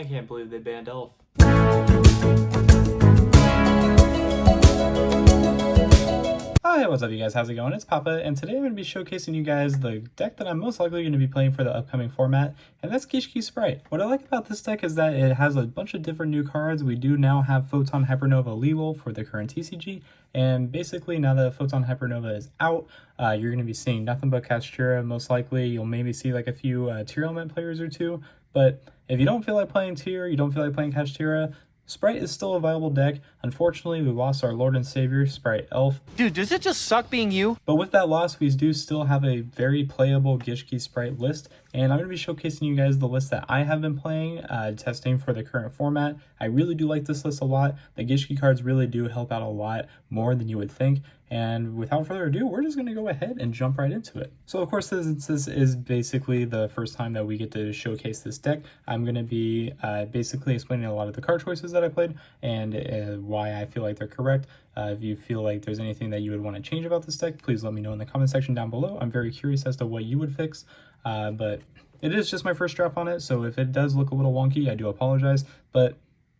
I can't believe they banned Elf. Hi, what's up you guys? How's it going? It's Papa, and today I'm going to be showcasing you guys the deck that I'm most likely going to be playing for the upcoming format, and that's GISHKI Sprite. What I like about this deck is that it has a bunch of different new cards. We do now have Photon Hypernova legal for the current TCG, and basically now that Photon Hypernova is out, you're going to be seeing nothing but Kashtira. Most likely you'll maybe see like a few tier element players or two, but if you don't feel like playing tier, you don't feel like playing Kashtira, Sprite is still a viable deck. Unfortunately, we lost our Lord and Savior, Sprite Elf. Dude, does it just suck being you? But with that loss, we do still have a very playable GISHKI Sprite list, and I'm going to be showcasing you guys the list that I have been playing, testing for the current format. I really do like this list a lot. The GISHKI cards really do help out a lot more than you would think. And without further ado, we're just going to go ahead and jump right into it. So of course, since this is basically the first time that we get to showcase this deck, I'm going to be basically explaining a lot of the card choices that I played and why I feel like they're correct. If you feel like there's anything that you would want to change about this deck, please let me know in the comment section down below. I'm very curious as to what you would fix, but it is just my first draft on it, so if it does look a little wonky, I do apologize, but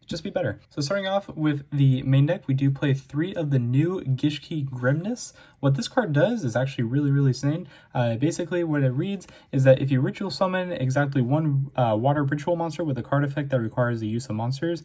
just be better. So starting off with the main deck, we do play 3 of the new GISHKI Grimness. What this card does is actually really insane. Basically what it reads is that if you ritual summon exactly one water ritual monster with a card effect that requires the use of monsters,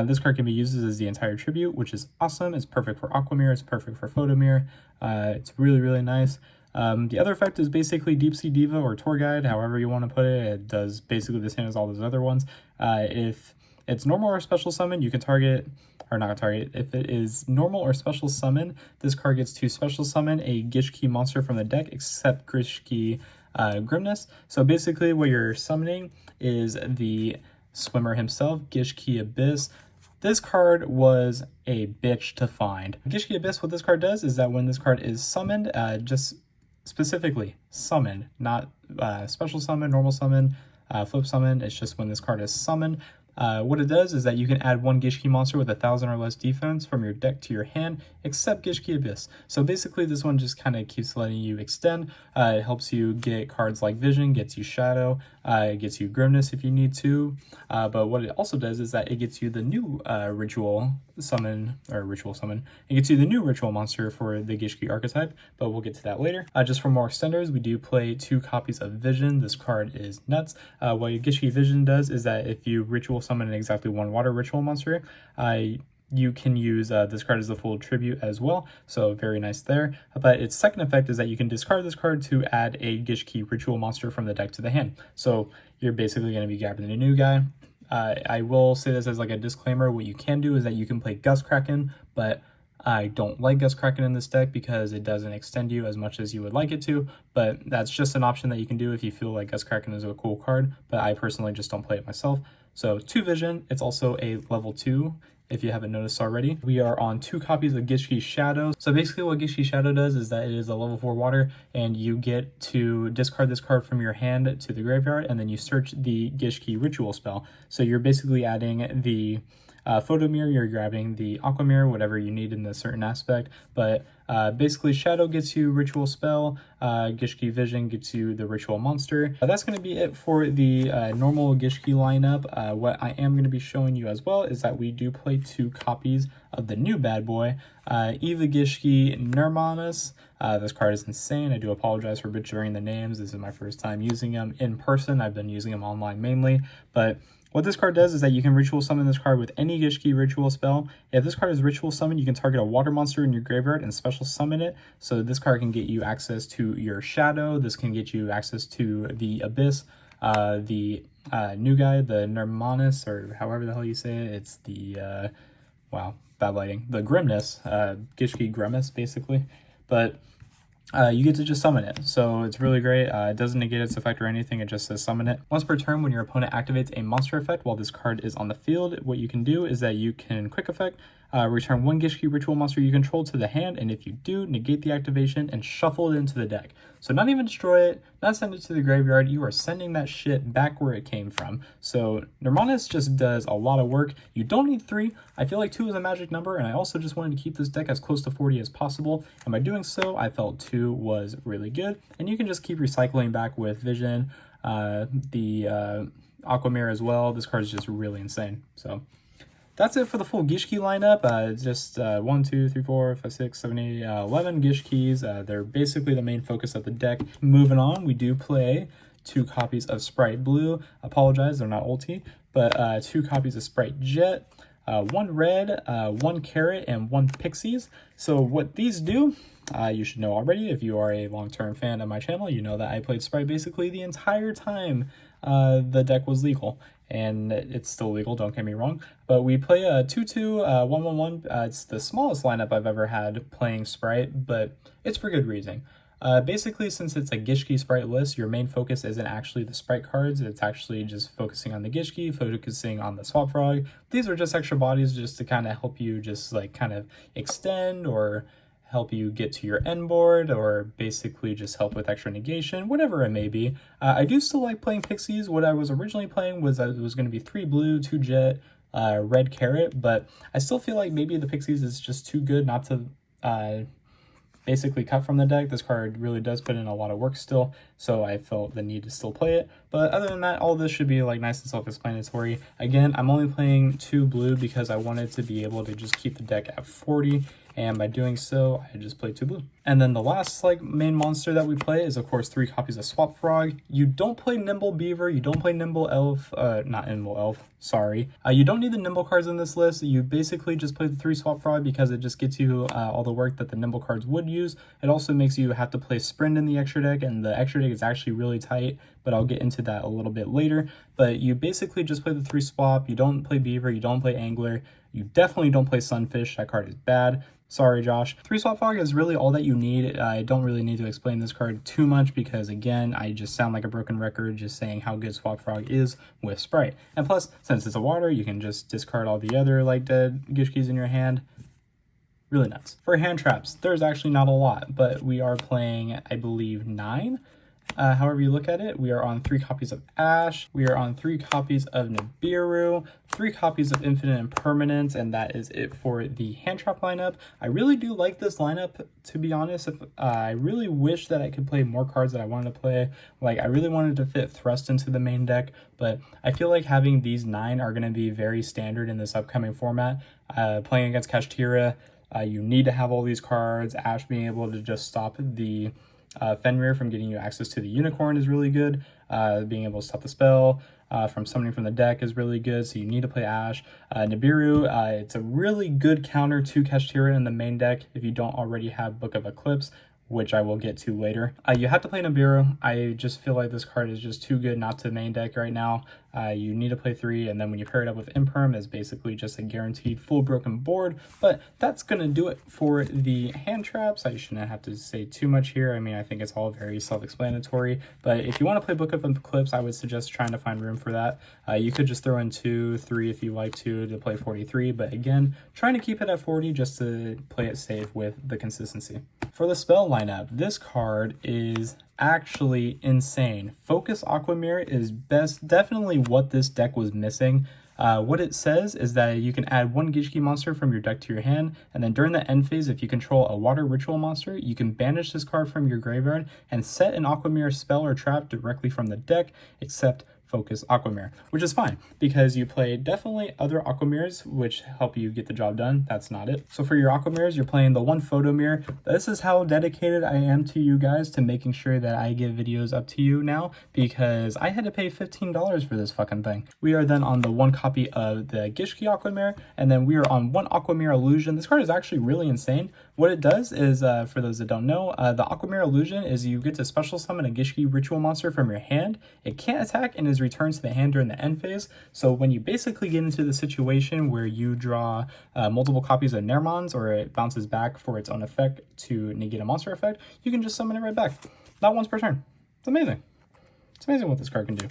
this card can be used as the entire tribute, which is awesome. It's perfect for Aquamirror, it's perfect for Photomir. It's really nice. The other effect is basically Deep Sea Diva or Tour Guide, however you want to put it. It does basically the same as all those other ones. If it's normal or special summon, you can target, or not target, if it is normal or special summon, this card gets to special summon a GISHKI monster from the deck except GISHKI Grimness. So basically what you're summoning is the swimmer himself, GISHKI Abyss. This card was a bitch to find. GISHKI Abyss, what this card does is that when this card is summoned, just specifically summoned, not special summon, normal summon, flip summon, it's just when this card is summoned, what it does is that you can add one GISHKI monster with 1,000 or less defense from your deck to your hand, except GISHKI Abyss. So basically this one just kind of keeps letting you extend. It helps you get cards like Vision, gets you Shadow, it gets you Grimness if you need to. But what it also does is that it gets you the new ritual summon. It gets you the new ritual monster for the GISHKI archetype, but we'll get to that later. Just for more extenders, we do play 2 copies of Vision. This card is nuts. What GISHKI Vision does is that if you ritual summon exactly one water ritual monster, you can use this card as a full tribute as well, so very nice there. But its second effect is that you can discard this card to add a GISHKI ritual monster from the deck to the hand. So you're basically going to be grabbing a new guy. I will say this as like a disclaimer, what you can do is that you can play Gust Kraken, but I don't like Gust Kraken in this deck because it doesn't extend you as much as you would like it to, but that's just an option that you can do if you feel like Gust Kraken is a cool card, but I personally just don't play it myself. So 2 Vision, it's also a level 2, if you haven't noticed already. We are on 2 copies of GISHKI Shadow. So basically what GISHKI Shadow does is that it is a level 4 water, and you get to discard this card from your hand to the graveyard, and then you search the GISHKI ritual spell. So you're basically adding the Photomir, you're grabbing the Aquamirror, whatever you need in the certain aspect, but basically Shadow gets you ritual spell, GISHKI Vision gets you the ritual monster. That's going to be it for the normal GISHKI lineup. What I am going to be showing you as well is that we do play 2 copies of the new bad boy, Eva GISHKI Nermanus. This card is insane. I do apologize for butchering the names. This is my first time using them in person. I've been using them online mainly, but what this card does is that you can ritual summon this card with any GISHKI ritual spell. If this card is ritual summoned, you can target a water monster in your graveyard and special summon it. So this card can get you access to your Shadow. This can get you access to the Abyss, the new guy, the Nermanus, or however the hell you say it. It's the, wow, bad lighting. The Grimness, GISHKI Grimness, basically. But you get to just summon it, so it's really great. It doesn't negate its effect or anything, it just says summon it. Once per turn, when your opponent activates a monster effect while this card is on the field, what you can do is that you can quick effect, return 1 GISHKI ritual monster you control to the hand, and if you do, negate the activation and shuffle it into the deck. So not even destroy it, not send it to the graveyard, you are sending that shit back where it came from. So Nermanus just does a lot of work. You don't need 3. I feel like 2 is a magic number, and I also just wanted to keep this deck as close to 40 as possible, and by doing so, I felt 2 was really good. And you can just keep recycling back with Vision, the Aquamirror as well. This card is just really insane. So that's it for the full Gishki lineup. It's just 1, 2, 3, 4, 5, 6, 7, 8, 11 Gishkis. They're basically the main focus of the deck. Moving on, we do play 2 copies of Sprite Blue. Apologize, they're not ulti, but 2 copies of Sprite Jet. 1 red, 1 carrot, and 1 pixies. So what these do, you should know already. If you are a long-term fan of my channel, you know that I played Sprite basically the entire time the deck was legal. And it's still legal, don't get me wrong. But we play a 2-2, 1-1-1. It's the smallest lineup I've ever had playing Sprite, but it's for good reason. Basically, since it's a Gishki Sprite list, your main focus isn't actually the Sprite cards. It's actually just focusing on the Gishki, focusing on the Swap Frog. These are just extra bodies just to kind of help you just like kind of extend or help you get to your end board, or basically just help with extra negation, whatever it may be. I do still like playing Pixies. What I was originally playing was it was going to be 3 blue, 2 jet, red carrot, but I still feel like maybe the Pixies is just too good not to basically cut from the deck. This card really does put in a lot of work still, so I felt the need to still play it. But other than that, all this should be like nice and self-explanatory. Again, I'm only playing 2 blue because I wanted to be able to just keep the deck at 40, and by doing so, I just played 2 blue. And then the last like main monster that we play is of course 3 copies of Swap Frog. You don't play Nimble Beaver, you don't play Nimble Elf, not Nimble Elf, sorry. You don't need the Nimble cards in this list. You basically just play the 3 Swap Frog because it just gets you all the work that the Nimble cards would use. It also makes you have to play Sprint in the extra deck, and the extra deck is actually really tight, but I'll get into that a little bit later. But you basically just play the 3 Swap. You don't play Beaver, you don't play Angler, you definitely don't play Sunfish. That card is bad. Sorry, Josh. 3 Swap Frog is really all that you need. I don't really need to explain this card too much because, again, I just sound like a broken record just saying how good Swap Frog is with Sprite. And plus, since it's a water, you can just discard all the other like dead Gishkis in your hand. Really nuts. For hand traps, there's actually not a lot, but we are playing, I believe, 9. However you look at it, we are on 3 copies of Ash, we are on 3 copies of Nibiru, 3 copies of Infinite Impermanence, and that is it for the hand trap lineup. I really do like this lineup, to be honest. I really wish that I could play more cards that I wanted to play. Like, I really wanted to fit Thrust into the main deck, but I feel like having these 9 are going to be very standard in this upcoming format. Playing against Kashtira, you need to have all these cards. Ash being able to just stop the Fenrir from getting you access to the Unicorn is really good. Being able to stop the spell from summoning from the deck is really good, so you need to play Ash. Nibiru, it's a really good counter to Kashtira in the main deck if you don't already have Book of Eclipse, which I will get to later. You have to play Nibiru. I just feel like this card is just too good not to main deck right now. You need to play 3, and then when you pair it up with Imperm, it's basically just a guaranteed full broken board. But that's gonna do it for the hand traps. I shouldn't have to say too much here. I mean, I think it's all very self-explanatory. But if you want to play Book of Eclipse, I would suggest trying to find room for that. You could just throw in 2, 3 if you like to play 43. But again, trying to keep it at 40 just to play it safe with the consistency. For the spell lineup, this card is actually insane. Focus Aquamirror is definitely what this deck was missing. What it says is that you can add 1 Gishki monster from your deck to your hand, and then during the end phase, if you control a water ritual monster, you can banish this card from your graveyard and set an Aquamirror spell or trap directly from the deck, except Focus Aquamirror, which is fine because you play definitely other Aquamirrors which help you get the job done. That's not it. So for your Aquamirrors, you're playing the 1 Photo Mirror. This is how dedicated I am to you guys, to making sure that I get videos up to you now, because I had to pay $15 for this fucking thing. We are then on the 1 copy of the Gishki Aquamirror, and then we are on 1 Aquamirror Illusion. This card is actually really insane. What it does is, for those that don't know, the Aquamirror Illusion is you get to special summon a Gishki ritual monster from your hand. It can't attack and is returned to the hand during the end phase. So when you basically get into the situation where you draw multiple copies of Nermons, or it bounces back for its own effect to negate a monster effect, you can just summon it right back. Not once per turn. It's amazing. It's amazing what this card can do.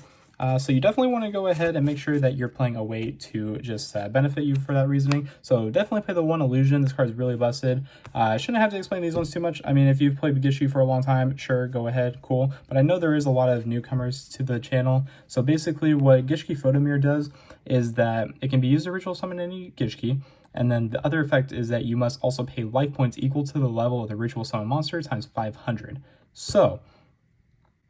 So you definitely want to go ahead and make sure that you're playing a way to just benefit you for that reasoning. So definitely play the 1 Illusion. This card is really busted. I shouldn't have to explain these ones too much. I mean, if you've played Gishki for a long time, sure, go ahead, cool. But I know there is a lot of newcomers to the channel. So basically what Gishki Photomir does is that it can be used to ritual summon any Gishki. And then the other effect is that you must also pay life points equal to the level of the ritual summon monster times 500. So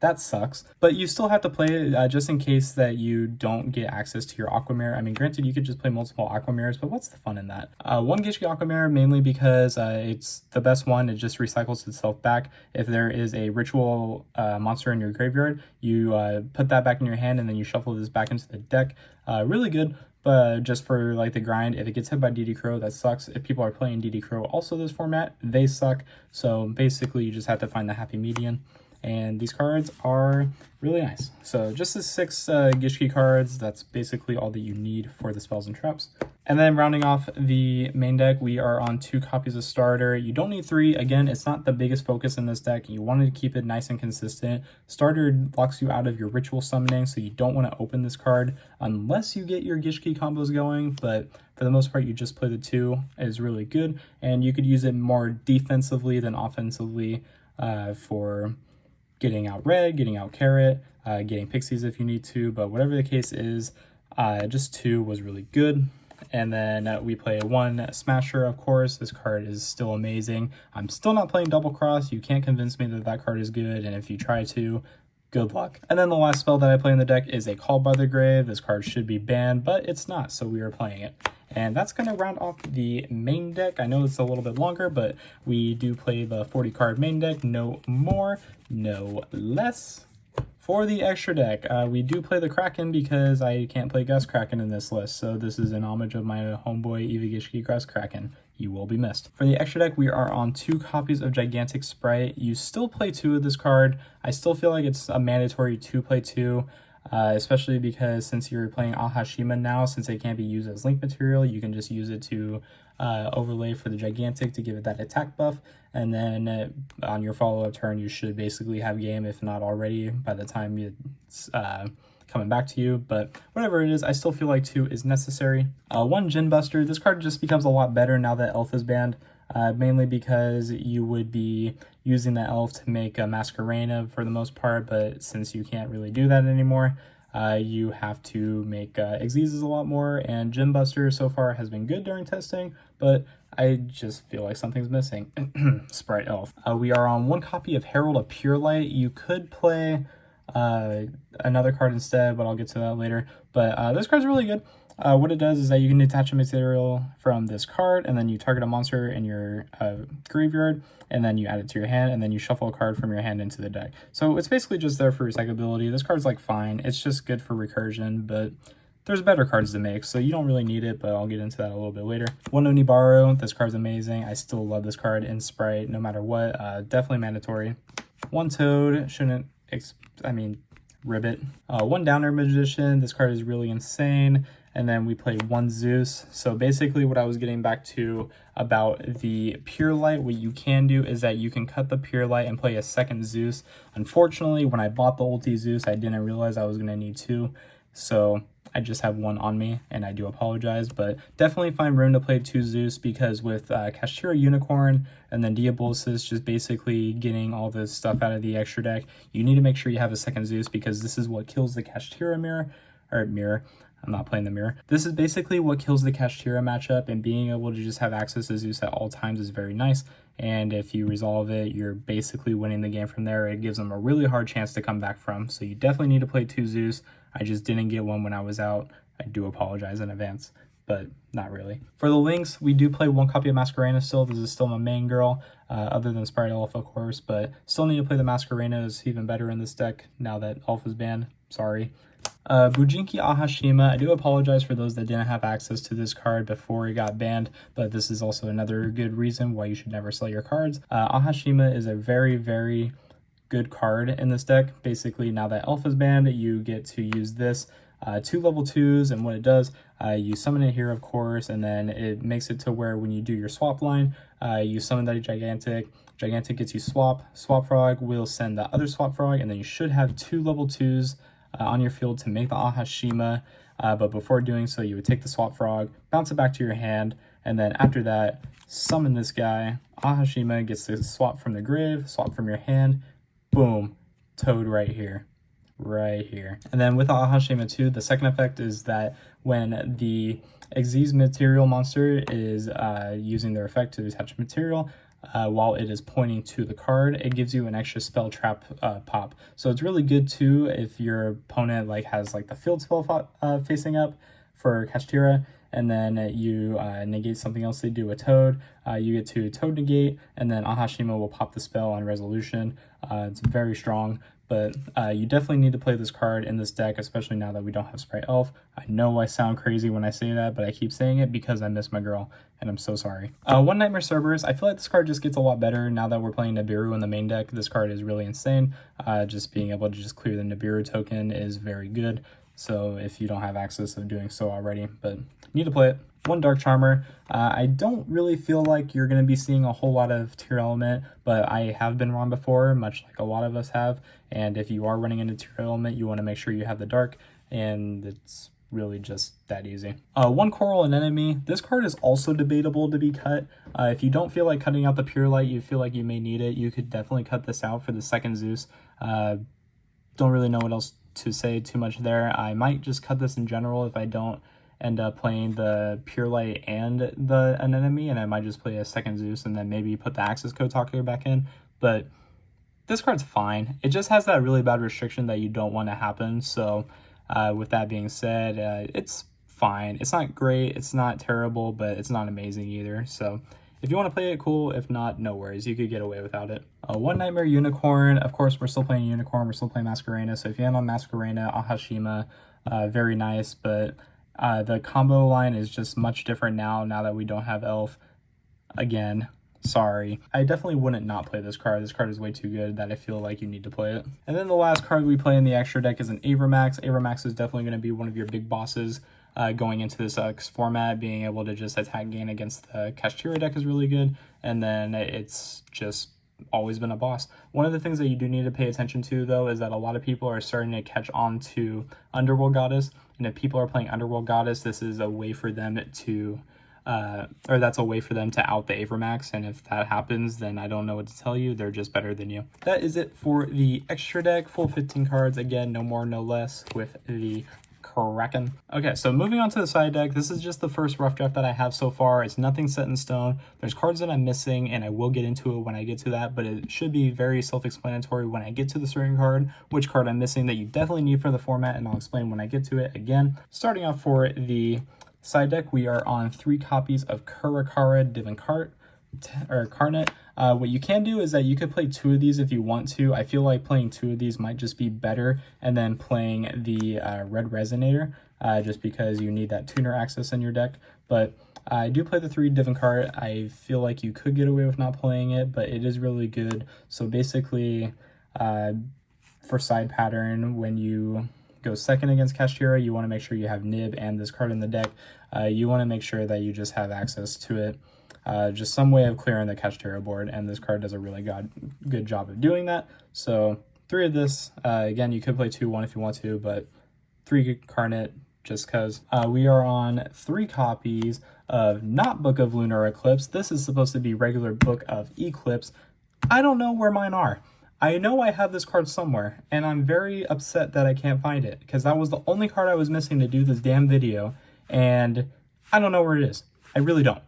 That sucks, but you still have to play it just in case that you don't get access to your Aquamirror. I mean, granted, you could just play multiple Aquamirrors, but what's the fun in that? One Gishki Aquamirror, mainly because it's the best one. It just recycles itself back. If there is a ritual monster in your graveyard, you put that back in your hand and then you shuffle this back into the deck. Really good. But just for like the grind, if it gets hit by DD Crow, that sucks. If people are playing DD Crow also this format, they suck. So basically you just have to find the happy median. And these cards are really nice. So just the 6 Gishki cards, that's basically all that you need for the spells and traps. And then rounding off the main deck, we are on 2 copies of Starter. You don't need 3. Again, it's not the biggest focus in this deck. You wanted to keep it nice and consistent. Starter locks you out of your ritual summoning, so you don't want to open this card unless you get your Gishki combos going. But for the most part, you just play the 2. It is really good. And you could use it more defensively than offensively for getting out red, getting out carrot, getting pixies if you need to, but whatever the case is, just 2 was really good. And then we play 1 Smasher, of course. This card is still amazing. I'm still not playing Double Cross. You can't convince me that that card is good, and if you try to, good luck. And then the last spell that I play in the deck is a Call by the Grave. This card should be banned, but it's not, so we are playing it. And that's going to round off the main deck. I know it's a little bit longer, but we do play the 40 card main deck. No more, no less. For the extra deck, we do play the Kraken because I can't play Gus Kraken in this list. So this is an homage of my homeboy Yugioh Gus Kraken. You will be missed. For the extra deck, we are on 2 copies of Gigantic Sprite. You still play 2 of this card. I still feel like it's a mandatory to play 2. Especially because since you're playing Ahashima now, since it can't be used as link material, you can just use it to overlay for the Gigantic to give it that attack buff, and then on your follow-up turn you should basically have game, if not already, by the time it's coming back to you. But whatever it is, I still feel like 2 is necessary. 1 Djinn Buster. This card just becomes a lot better now that Elf is banned. Mainly because you would be using the elf to make a Masquerena for the most part, but since you can't really do that anymore, you have to make Xyzes a lot more, and Djinn Buster so far has been good during testing, but I just feel like something's missing. Sprite Elf. We are on 1 copy of Herald of Pure Light. You could play another card instead, but I'll get to that later. But this card's really good. What it does is that you can detach a material from this card, and then you target a monster in your graveyard, and then you add it to your hand, and then you shuffle a card from your hand into the deck. So it's basically just there for recyclability. This card's like fine. It's just good for recursion, but there's better cards to make, so you don't really need it, but I'll get into that a little bit later. 1 Onibaro. This card's amazing. I still love this card in Sprite, no matter what. Definitely mandatory. 1 Toad. Shouldn't, Ribbit. 1 Downer Magician. This card is really insane. And then we play 1 Zeus. So basically what I was getting back to about the Pure Light, what you can do is that you can cut the Pure Light and play a 2nd Zeus. Unfortunately, when I bought the ulti Zeus, I didn't realize I was going to need 2. So I just have 1 on me, and I do apologize. But definitely find room to play 2 Zeus, because with Kashtira Unicorn and then Diablosis just basically getting all this stuff out of the extra deck, you need to make sure you have a 2nd Zeus, because this is what kills the Kashtira mirror. I'm not playing the mirror. This is basically what kills the Kashtira matchup, and being able to just have access to Zeus at all times is very nice. And if you resolve it, you're basically winning the game from there. It gives them a really hard chance to come back from. So you definitely need to play 2 Zeus. I just didn't get 1 when I was out. I do apologize in advance, but not really. For the links, we do play 1 copy of Masquerena still. This is still my main girl, other than Sprite Elf, of course, but still need to play the Masquerena. Is even better in this deck now that Elf is banned. Sorry. Bujinki Ahashima. I do apologize for those that didn't have access to this card before it got banned, but this is also another good reason why you should never sell your cards. Ahashima is a very, very good card in this deck. Basically, now that Elf is banned, you get to use this 2 level 2s, and what it does, you summon it here, of course, and then it makes it to where when you do your swap line, you summon that Gigantic. Gigantic gets you Swap Frog will send the other Swap Frog, and then you should have 2 level 2s on your field to make the Ahashima, but before doing so, you would take the Swap Frog, bounce it back to your hand, and then after that, summon this guy. Ahashima gets to swap from the grave, swap from your hand, boom, Toad right here. And then with the Ahashima 2, the second effect is that when the Xyz material monster is using their effect to attach material, while it is pointing to the card, it gives you an extra spell trap pop. So it's really good too if your opponent like has like the field spell facing up for Kashtira, and then you negate something else they do with Toad. You get to Toad negate, and then Ahashima will pop the spell on resolution. It's very strong, but you definitely need to play this card in this deck, especially now that we don't have Sprite Elf. I know I sound crazy when I say that, but I keep saying it because I miss my girl, and I'm so sorry. One Nightmare Cerberus, I feel like this card just gets a lot better now that we're playing Nibiru in the main deck. This card is really insane. Just being able to just clear the Nibiru token is very good. So if you don't have access of doing so already, but you need to play it. One Dark Charmer. I don't really feel like you're going to be seeing a whole lot of Tier Element, but I have been wrong before, much like a lot of us have. And if you are running into Tier Element, you want to make sure you have the Dark, and it's really just that easy. One Coral Anemone. This card is also debatable to be cut. If you don't feel like cutting out the Pure Light, you feel like you may need it, you could definitely cut this out for the second Zeus. Don't really know what else to say too much there. I might just cut this in general if I don't end up playing the Pure Light and the Anemone, and I might just play a second Zeus and then maybe put the Access Code Talker back in. But this card's fine. It just has that really bad restriction that you don't want to happen. So with that being said, it's fine. It's not great, it's not terrible, but it's not amazing either. So if you want to play it, cool. If not, no worries. You could get away without it. One Nightmare Unicorn. Of course, we're still playing Unicorn. We're still playing Masquerena. So if you end on Masquerena, Ahashima, very nice. But the combo line is just much different now that we don't have Elf. Again, sorry. I definitely wouldn't not play this card. This card is way too good that I feel like you need to play it. And then the last card we play in the extra deck is an Avermax. Avermax is definitely going to be one of your big bosses. Going into this format, being able to just attack gain against the Kashtira deck is really good, and then it's just always been a boss. One of the things that you do need to pay attention to, though, is that a lot of people are starting to catch on to Underworld Goddess, and if people are playing Underworld Goddess, this is a way for them to, that's a way for them to out the Avermax, and if that happens, then I don't know what to tell you. They're just better than you. That is it for the extra deck, full 15 cards, again, no more, no less, with the Kraken. Okay, so moving on to the side deck, this is just the first rough draft that I have so far. It's nothing set in stone. There's cards that I'm missing, and I will get into it when I get to that, but it should be very self-explanatory when I get to the certain card, which card I'm missing that you definitely need for the format, and I'll explain when I get to it. Again, starting off for the side deck, we are on 3 copies of Kurakara Divin Carnet. What you can do is that you could play 2 of these if you want to. I feel like playing 2 of these might just be better, and then playing the Red Resonator, just because you need that tuner access in your deck. But I do play the 3 Divin Cart. I feel like you could get away with not playing it, but it is really good. So basically, for side pattern, when you go second against Kashtira, you want to make sure you have Nib and this card in the deck. You want to make sure that you just have access to it. Just some way of clearing the Kashtira board, and this card does a really good job of doing that. So 3 of this, again, you could play 2-1 if you want to, but 3 Carnet just because. We are on 3 copies of not Book of Lunar Eclipse. This is supposed to be regular Book of Eclipse. I don't know where mine are. I know I have this card somewhere, and I'm very upset that I can't find it, because that was the only card I was missing to do this damn video, and I don't know where it is. I really don't.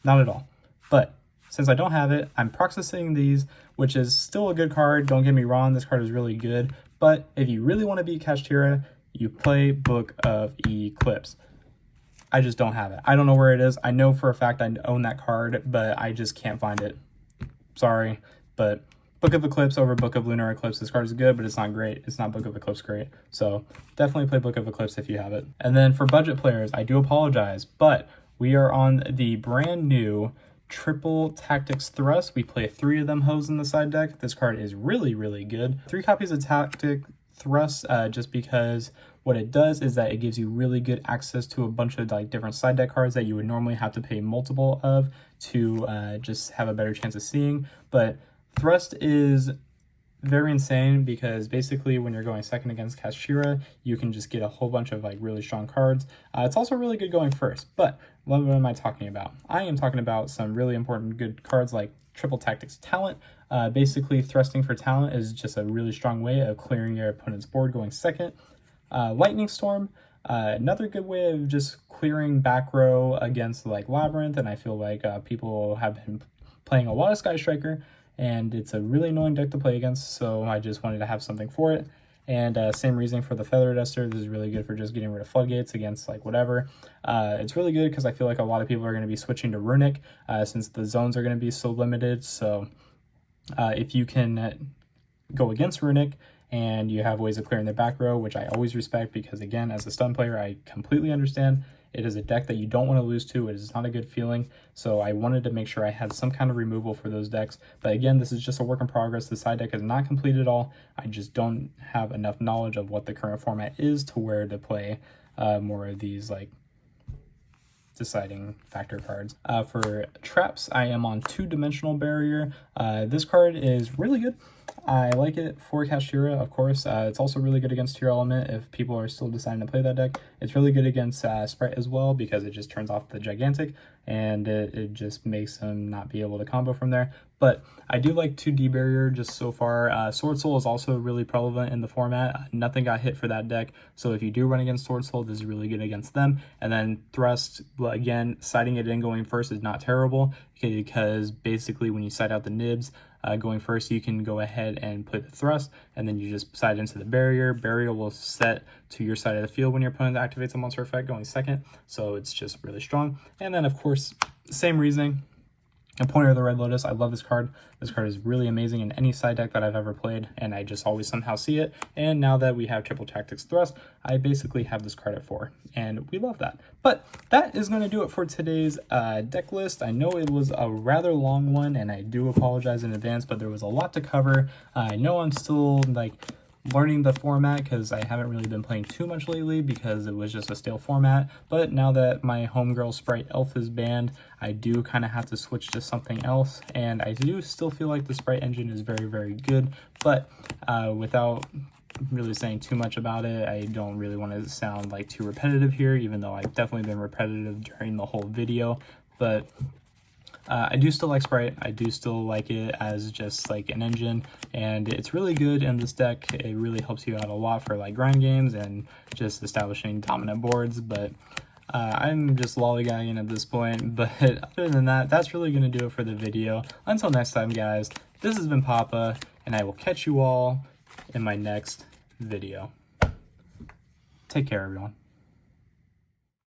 Not at all. But since I don't have it, I'm processing these, which is still a good card. Don't get me wrong, this card is really good. But if you really want to beat Kashtira, you play Book of Eclipse. I just don't have it. I don't know where it is. I know for a fact I own that card, but I just can't find it. Sorry, but Book of Eclipse over Book of Lunar Eclipse. This card is good, but it's not great. It's not Book of Eclipse great. So definitely play Book of Eclipse if you have it. And then for budget players, I do apologize, but we are on the brand new Triple Tactics Thrust. We play 3 of them hoes in the side deck. This card is really, really good. 3 copies of Tactic Thrust, just because what it does is that it gives you really good access to a bunch of like different side deck cards that you would normally have to pay multiple of to just have a better chance of seeing. But Thrust is very insane because basically when you're going second against Kashtira, you can just get a whole bunch of like really strong cards. It's also really good going first, but what am I talking about? I am talking about some really important good cards like Triple Tactics Talent. Basically thrusting for talent is just a really strong way of clearing your opponent's board going second. Lightning Storm, another good way of just clearing back row against like Labyrinth, and I feel like people have been playing a lot of Sky Striker, and it's a really annoying deck to play against, so I just wanted to have something for it. And same reasoning for the Feather Duster. This is really good for just getting rid of Floodgates against like whatever. It's really good because I feel like a lot of people are going to be switching to Runic since the zones are going to be so limited. So if you can go against Runic and you have ways of clearing the back row, which I always respect because, again, as a stun player, I completely understand. It is a deck that you don't want to lose to. It is not a good feeling. So I wanted to make sure I had some kind of removal for those decks. But again, this is just a work in progress. The side deck is not complete at all. I just don't have enough knowledge of what the current format is to where to play more of these like deciding factor cards. For traps, I am on 2-dimensional barrier. This card is really good. I like it for Kashtira, of course. It's also really good against Tier Element if people are still deciding to play that deck. It's really good against Sprite as well because it just turns off the Gigantic and it just makes them not be able to combo from there. But I do like 2D Barrier just so far. Sword Soul is also really prevalent in the format. Nothing got hit for that deck. So if you do run against Sword Soul, this is really good against them. And then Thrust, well, again, siding it in going first is not terrible because basically when you side out the nibs, going first, you can go ahead and play the Thrust, and then you just side into the Barrier. Barrier will set to your side of the field when your opponent activates a monster effect going second, so it's just really strong. And then, of course, same reasoning. A Pointer of the Red Lotus. I love this card. This card is really amazing in any side deck that I've ever played, and I just always somehow see it. And now that we have Triple Tactics Thrust, I basically have this card at 4, and we love that. But that is going to do it for today's deck list. I know it was a rather long one, and I do apologize in advance, but there was a lot to cover. I know I'm still like learning the format because I haven't really been playing too much lately because it was just a stale format. But now that my homegirl Sprite Elf is banned, I do kind of have to switch to something else, and I do still feel like the Sprite engine is very, very good. But without really saying too much about it, I don't really want to sound like too repetitive here, even though I've definitely been repetitive during the whole video. But I do still like Sprite. I do still like it as just like an engine, and it's really good in this deck. It really helps you out a lot for like grind games and just establishing dominant boards. But I'm just lollygagging at this point. But other than that, that's really going to do it for the video. Until next time, guys, this has been Papa, and I will catch you all in my next video. Take care, everyone.